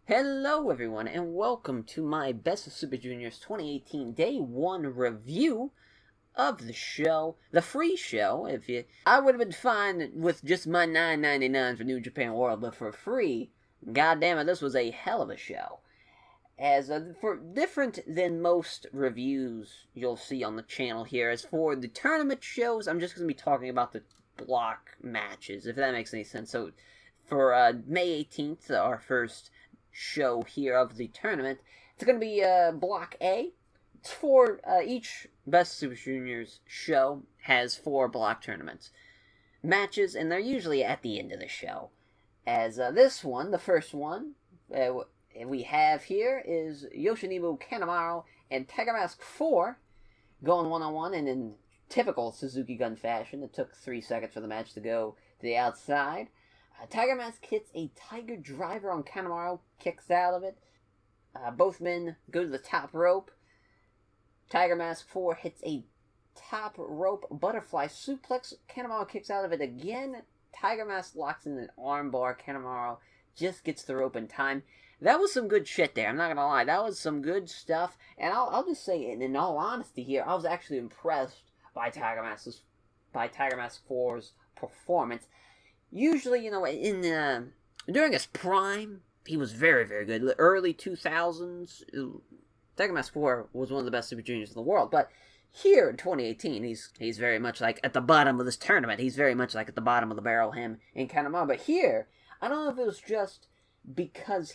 Hello everyone and welcome to my Best of Super Juniors 2018 Day 1 review of the show, the free show. I would have been fine with just my $9.99 for New Japan World, but for free, goddamn it, this was a hell of a show. For different than most reviews you'll see on the channel here, as for the tournament shows, I'm just going to be talking about the block matches, if that makes any sense. So, for May 18th, our first show here of the tournament, it's going to be Block A. It's each Best Super Juniors show has 4 block tournaments matches, and they're usually at the end of the show. This one, the first one, we have here is Yoshinobu Kanemaru and Tiger Mask 4 going one-on-one, and in typical Suzuki Gun fashion, it took 3 seconds for the match to go to the outside. Tiger Mask hits a Tiger Driver on Kanemaru, kicks out of it. Both men go to the top rope. Tiger Mask 4 hits a top rope butterfly suplex. Kanemaru kicks out of it again. Tiger Mask locks in an armbar. Kanemaru just gets the rope in time. That was some good shit there, I'm not gonna lie. That was some good stuff. And I'll just say, in all honesty here, I was actually impressed by Tiger Mask 4's performance. Usually, during his prime, he was very, very good. The early 2000s, Tiger Mask 4 was one of the best Super Juniors in the world. But here in 2018, he's very much like at the bottom of this tournament. He's very much like at the bottom of the barrel, him and Kanemaru. But here, I don't know if it was just because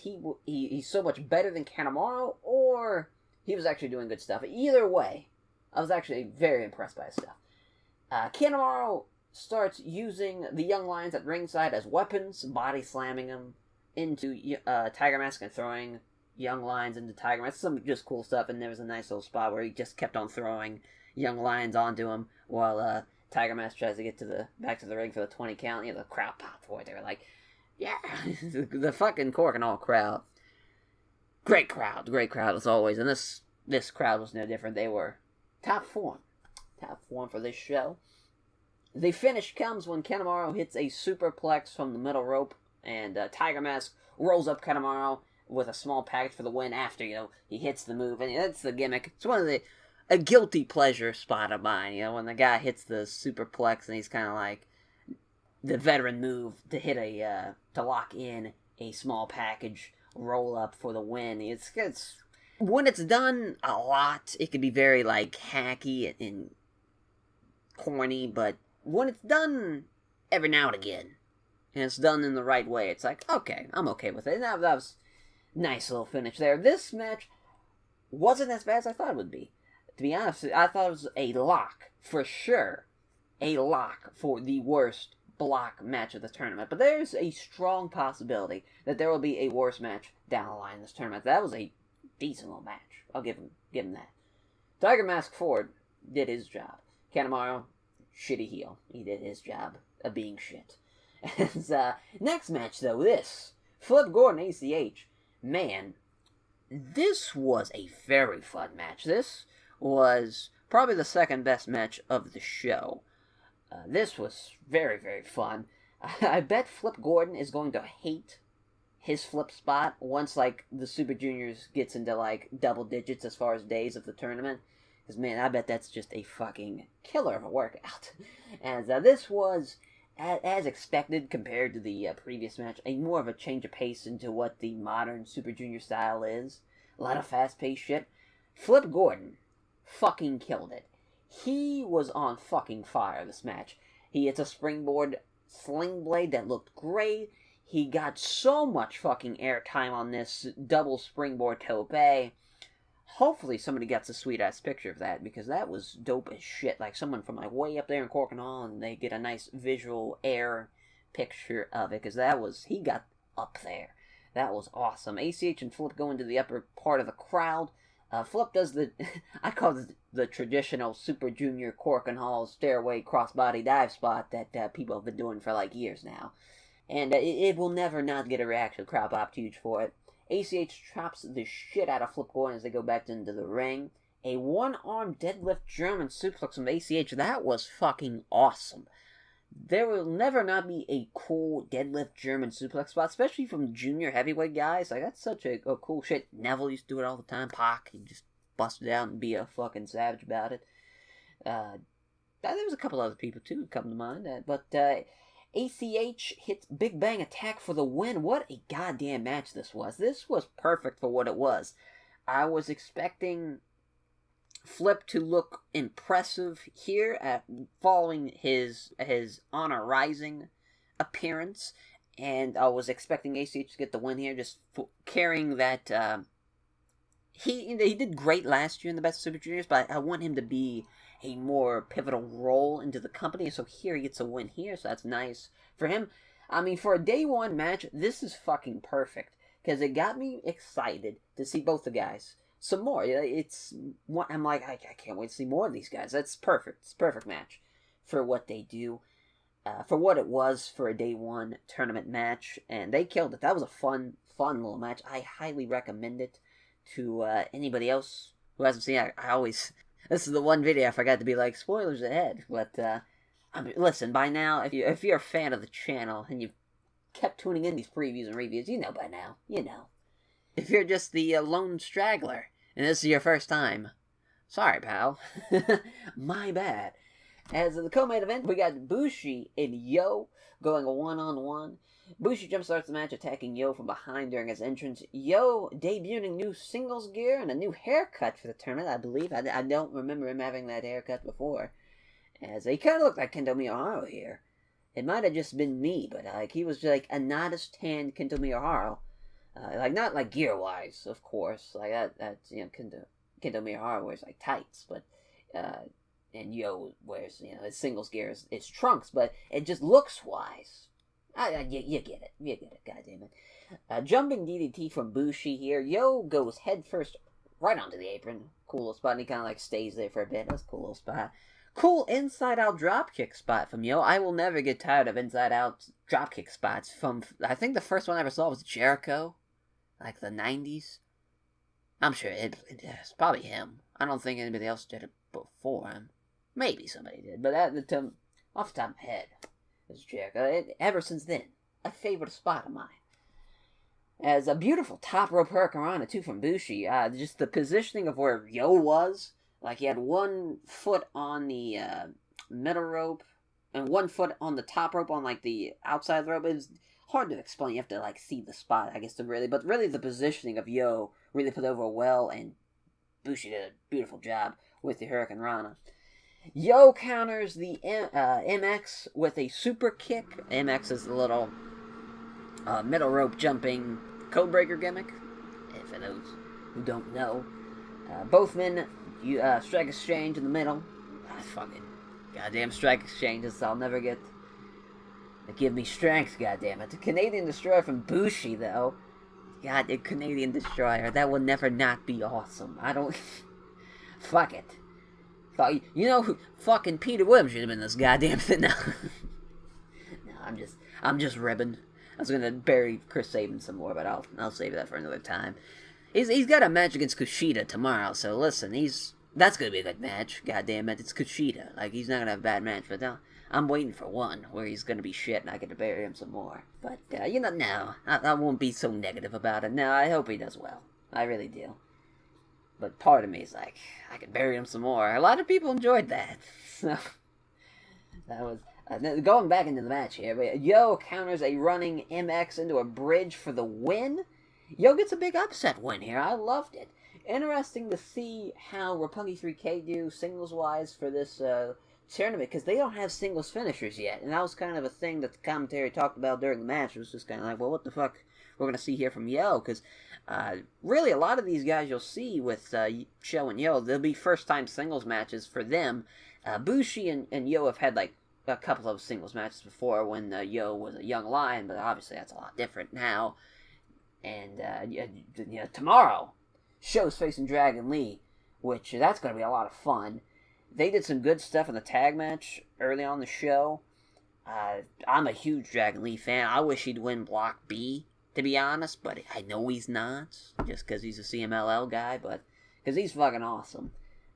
he's so much better than Kanemaru, or he was actually doing good stuff. Either way, I was actually very impressed by his stuff. Kanemaru starts using the Young Lions at ringside as weapons, body slamming them into Tiger Mask and throwing Young Lions into Tiger Mask. Some just cool stuff, and there was a nice little spot where he just kept on throwing Young Lions onto him while Tiger Mask tries to get back to the ring for the 20 count. The crowd popped for it. They were like, yeah, the fucking Cork and all crowd. Great crowd as always, and this crowd was no different. They were top form for this show. The finish comes when Kanemaru hits a superplex from the middle rope, and Tiger Mask rolls up Kanemaru with a small package for the win after, he hits the move, and that's the gimmick. It's a guilty pleasure spot of mine, when the guy hits the superplex and he's kind of like the veteran move to hit to lock in a small package roll up for the win. It's when it's done a lot, it can be very hacky and corny, but when it's done every now and again, and it's done in the right way, it's like, okay, I'm okay with it. And that was a nice little finish there. This match wasn't as bad as I thought it would be. To be honest, I thought it was a lock, for sure. A lock for the worst block match of the tournament. But there's a strong possibility that there will be a worse match down the line in this tournament. That was a decent little match. I'll give him that. Tiger Mask 4 did his job. Kanemaru, shitty heel. He did his job of being shit. Next match, though, Flip Gordon ACH. Man, this was a very fun match. This was probably the second best match of the show. This was very, very fun. I bet Flip Gordon is going to hate his flip spot once, the Super Juniors gets into, double digits as far as days of the tournament. Because, man, I bet that's just a fucking killer of a workout. As this was, as expected compared to the previous match, more of a change of pace into what the modern Super Junior style is. A lot of fast-paced shit. Flip Gordon fucking killed it. He was on fucking fire this match. He hits a springboard sling blade that looked great. He got so much fucking airtime on this double springboard tope. Hopefully somebody gets a sweet-ass picture of that, because that was dope as shit. Someone from way up there in Cork and all, and they get a nice visual air picture of it, because he got up there. That was awesome. ACH and Flip go into the upper part of the crowd. Flip does I call it the traditional Super Junior Cork and Hall stairway crossbody dive spot that people have been doing for years now. And it will never not get a reaction. The crowd popped huge for it. ACH chops the shit out of Flip Gordon as they go back into the ring. A one-arm deadlift German suplex from ACH. That was fucking awesome. there will never not be a cool deadlift German suplex spot, especially from junior heavyweight guys. Like, that's such a cool shit. Neville used to do it all the time. Pac, he just bust it out and be a fucking savage about it. There was a couple other people, too, who come to mind. ACH hits Big Bang Attack for the win. What a goddamn match this was. This was perfect for what it was. I was expecting Flip to look impressive here following his Honor Rising appearance, and I was expecting ACH to get the win here, just carrying that. He did great last year in the Best of Super Juniors, but I want him to be a more pivotal role into the company, so here he gets a win here, so that's nice for him. I mean, for a day one match, this is fucking perfect, because it got me excited to see both the guys some more. I'm like, I can't wait to see more of these guys. That's perfect. It's a perfect match for what they do, for what it was for a day one tournament match, and they killed it. That was a fun little match. I highly recommend it to anybody else who hasn't seen it. I always, this is the one video I forgot to be like, spoilers ahead, but I mean, listen, by now, if you're a fan of the channel and you've kept tuning in these previews and reviews, you know by now, you know. If you're just the lone straggler, and this is your first time, sorry, pal. My bad. As the co-main event, we got Bushi Inyo going a one-on-one. Bushi jumpstarts the match, attacking Yo from behind during his entrance. Yo debuting new singles gear and a new haircut for the tournament, I believe. I don't remember him having that haircut before. As he kind of looked like Kento Miyahara here. It might have just been me, but like he was like a not as tanned Kento Miyahara. Like, not like gear-wise, of course. Like, that's, you know, Kento Miyahara wears, like, tights, but, and Yo wears, you know, his singles gear is trunks, but it just looks-wise. You get it, goddammit. Jumping DDT from Bushi here. Yo goes headfirst right onto the apron. Cool little spot, and he kind of, like, stays there for a bit. That's a cool little spot. Cool inside-out dropkick spot from Yo. I will never get tired of inside-out dropkick spots from, I think the first one I ever saw was Jericho. Like the 90s. I'm sure it's probably him. I don't think anybody else did it before him. Maybe somebody did, but off the top of my head, it's Jericho. Ever since then, a favorite spot of mine. As a beautiful top rope hurricanrana too from Bushi. Just the positioning of where Yo was. Like he had 1 foot on the middle rope and 1 foot on the top rope on like the outside of the rope. It was hard to explain. You have to like see the spot, I guess, but really the positioning of Yo really put over well, and Bushi did a beautiful job with the hurricanrana. Yo counters the MX with a super kick. MX is the little middle rope jumping codebreaker gimmick, for those who don't know. Both men strike exchange in the middle. Fucking goddamn strike exchanges I'll never get. They give me strength, goddammit. The Canadian Destroyer from Bushi, though. God, the Canadian Destroyer. That will never not be awesome. I don't... Fuck it. You know who... Fucking Peter Williams should have been this goddamn thing now. No, I'm just ribbing. I was gonna bury Chris Sabin some more, but I'll save that for another time. He's got a match against Kushida tomorrow, so listen, that's gonna be a good match. Goddammit, it's Kushida. Like, he's not gonna have a bad match, but I'm waiting for one where he's gonna be shit and I get to bury him some more. But, you know, no, I won't be so negative about it. No, I hope he does well. I really do. But part of me is like, I could bury him some more. A lot of people enjoyed that. So, that was... going back into the match here, but Yo counters a running MX into a bridge for the win. Yo gets a big upset win here. I loved it. Interesting to see how Roppongi 3K do singles-wise for this tournament, because they don't have singles finishers yet, and that was kind of a thing that the commentary talked about during the match. It was just kind of like, well, what the fuck we're going to see here from Yo, because really a lot of these guys you'll see with Sho and Yo, they'll be first-time singles matches for them. Bushi and Yo have had, like, a couple of singles matches before when Yo was a young lion, but obviously that's a lot different now. And, tomorrow, Sho's facing Dragon Lee, which that's going to be a lot of fun. They did some good stuff in the tag match early on the show. I'm a huge Dragon Lee fan. I wish he'd win Block B, to be honest, but I know he's not, just because he's a CMLL guy, but because he's fucking awesome.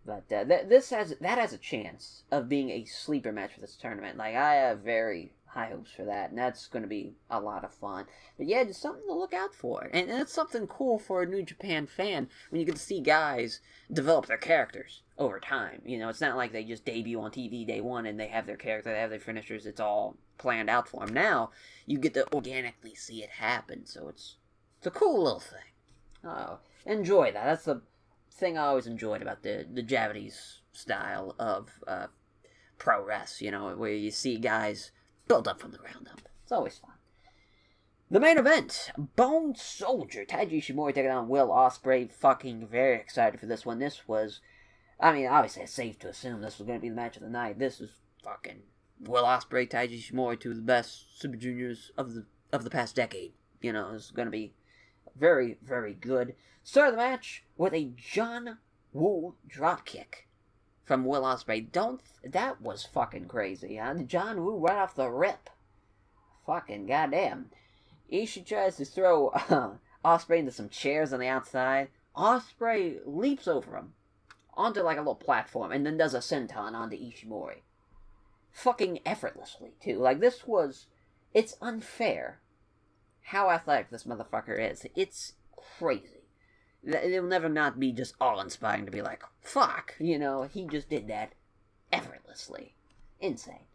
But that has a chance of being a sleeper match for this tournament. Like, I have very high hopes for that, and that's going to be a lot of fun. But yeah, just something to look out for. And it's something cool for a New Japan fan when you get to see guys develop their characters over time. You know, it's not like they just debut on TV day one and they have their character, they have their finishers, it's all planned out for them. Now, you get to organically see it happen, so it's a cool little thing. Oh, enjoy that. That's the thing I always enjoyed about the Japanese style of pro wrestling, you know, where you see guys build up from the ground up. It's always fun. The main event, Bone Soldier, Taiji Ishimori taking on Will Ospreay. Fucking very excited for this one. This was, I mean, obviously it's safe to assume this was going to be the match of the night. This is fucking Will Ospreay, Taiji Ishimori, two of the best Super Juniors of the past decade. You know, it's going to be very, very good. Start the match with a John Woo dropkick from Will Ospreay. That was fucking crazy, huh? John Woo right off the rip. Fucking goddamn. Ishii tries to throw Ospreay into some chairs on the outside. Ospreay leaps over him onto like a little platform and then does a senton onto Ishimori. Fucking effortlessly, too. Like, it's unfair how athletic this motherfucker is. It's crazy. It'll never not be just awe-inspiring to be like, fuck, you know, he just did that effortlessly. Insane.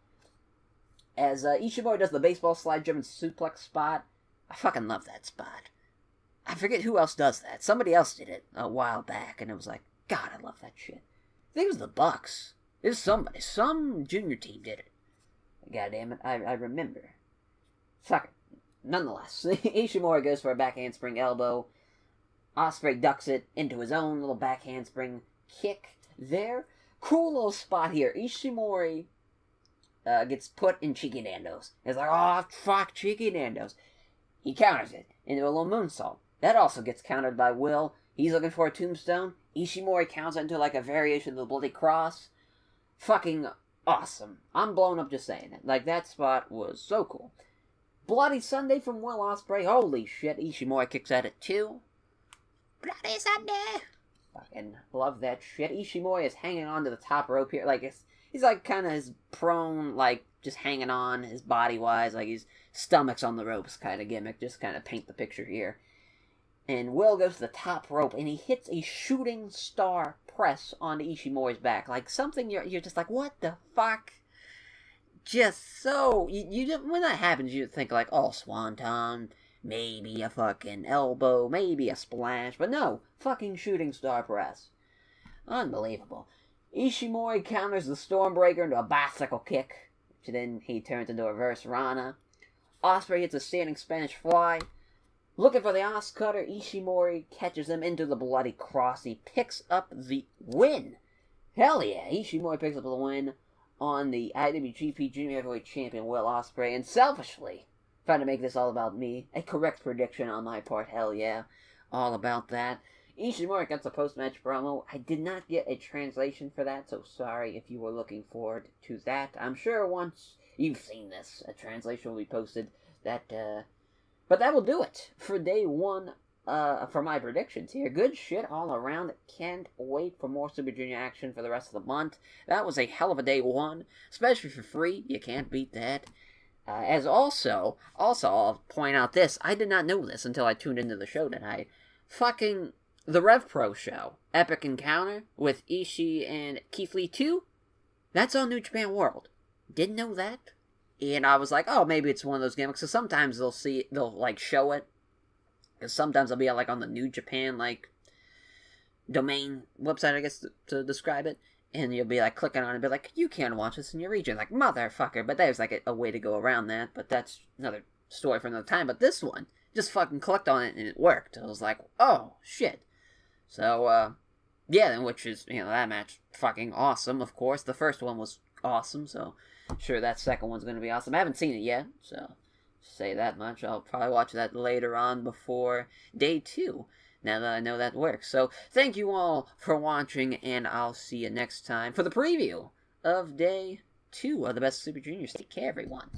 As Ishimori does the baseball slide German suplex spot, I fucking love that spot. I forget who else does that. Somebody else did it a while back, and it was like, God, I love that shit. I think it was the Bucks. It was somebody. Some junior team did it. God damn it, I remember. Fuck it. Nonetheless, Ishimori goes for a back handspring elbow. Ospreay ducks it into his own little back handspring kick there. Cool little spot here. Ishimori gets put in Cheeky Nando's. It's like, oh, fuck, Cheeky Nando's. He counters it into a little moonsault. That also gets countered by Will. He's looking for a tombstone. Ishimori counts it into like a variation of the Bloody Cross. Fucking awesome. I'm blown up just saying it. Like, that spot was so cool. Bloody Sunday from Will Ospreay. Holy shit, Ishimori kicks at it too. Bloody Sunday! Fucking love that shit. Ishimori is hanging on to the top rope here. Like, he's like kind of his prone, like, just hanging on, his body-wise. Like, his stomach's on the ropes kind of gimmick. Just kind of paint the picture here. And Will goes to the top rope, and he hits a shooting star press onto Ishimori's back. Like, something you're just like, what the fuck? Just so... when that happens, you think like, oh, swanton, maybe a fucking elbow, maybe a splash. But no, fucking shooting star press. Unbelievable. Ishimori counters the Stormbreaker into a bicycle kick, which then he turns into a reverse Rana. Ospreay hits a standing Spanish fly. Looking for the Os Cutter, Ishimori catches him into the Bloody Cross. He picks up the win. Hell yeah, Ishimori picks up the win on the IWGP Junior Heavyweight Champion Will Ospreay, and selfishly, trying to make this all about me, a correct prediction on my part, hell yeah, all about that. Ishimori gets a post-match promo. I did not get a translation for that, so sorry if you were looking forward to that. I'm sure once you've seen this, a translation will be posted. But that will do it for day one, for my predictions here. Good shit all around. Can't wait for more Super Junior action for the rest of the month. That was a hell of a day one, especially for free. You can't beat that. As also, I'll point out this. I did not know this until I tuned into the show tonight. Fucking the Rev Pro show, Epic Encounter with Ishii and Keith Lee 2. That's on New Japan World. Didn't know that. And I was like, oh, maybe it's one of those gimmicks. So sometimes they'll like show it. Because sometimes I'll be like on the New Japan like domain website, I guess, to describe it. And you'll be like clicking on it and be like, you can't watch this in your region. Like, motherfucker. But there's like a way to go around that. But that's another story for another time. But this one, just fucking clicked on it and it worked. I was like, oh, shit. So, yeah, which is, that match fucking awesome, of course. The first one was awesome, so sure that second one's going to be awesome. I haven't seen it yet, so say that much. I'll probably watch that later on before day 2, now that I know that works. So thank you all for watching, and I'll see you next time for the preview of day 2 of the Best Super Juniors. Take care, everyone.